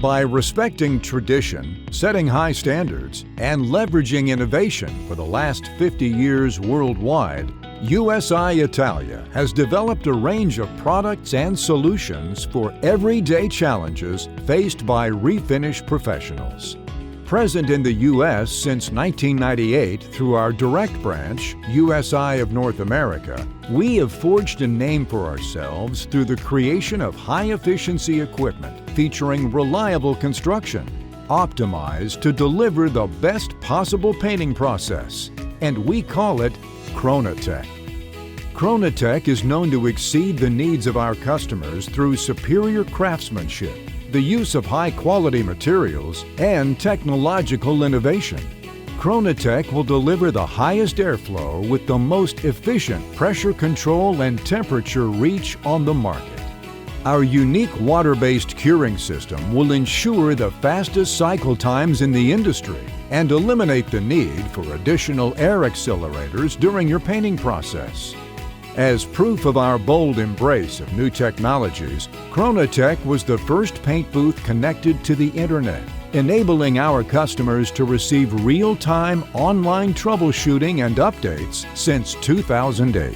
By respecting tradition, setting high standards, and leveraging innovation for the last 50 years worldwide, USI Italia has developed a range of products and solutions for everyday challenges faced by refinish professionals. Present in the U.S. since 1998 through our direct branch, USI of North America, we have forged a name for ourselves through the creation of high-efficiency equipment featuring reliable construction, optimized to deliver the best possible painting process, and we call it Chronotech. Chronotech is known to exceed the needs of our customers through superior craftsmanship, the use of high-quality materials, and technological innovation. Chronotech will deliver the highest airflow with the most efficient pressure control and temperature reach on the market. Our unique water-based curing system will ensure the fastest cycle times in the industry and eliminate the need for additional air accelerators during your painting process. As proof of our bold embrace of new technologies, Chronotech was the first paint booth connected to the Internet, enabling our customers to receive real-time online troubleshooting and updates since 2008.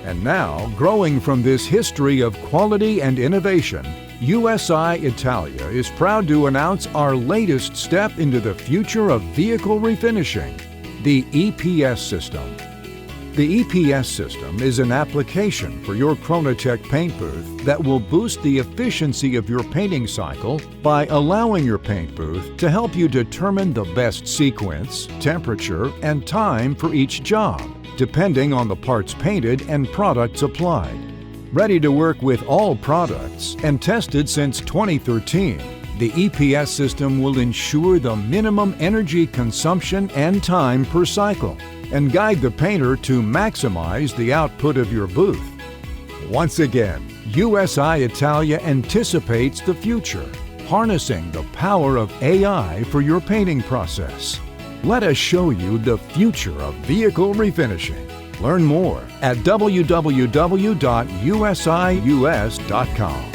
And now, growing from this history of quality and innovation, USI Italia is proud to announce our latest step into the future of vehicle refinishing, the EPS system. The EPS system is an application for your Chronotech paint booth that will boost the efficiency of your painting cycle by allowing your paint booth to help you determine the best sequence, temperature, and time for each job, depending on the parts painted and products applied. Ready to work with all products and tested since 2013, the EPS system will ensure the minimum energy consumption and time per cycle, and guide the painter to maximize the output of your booth. Once again, USI Italia anticipates the future, harnessing the power of AI for your painting process. Let us show you the future of vehicle refinishing. Learn more at www.usius.com.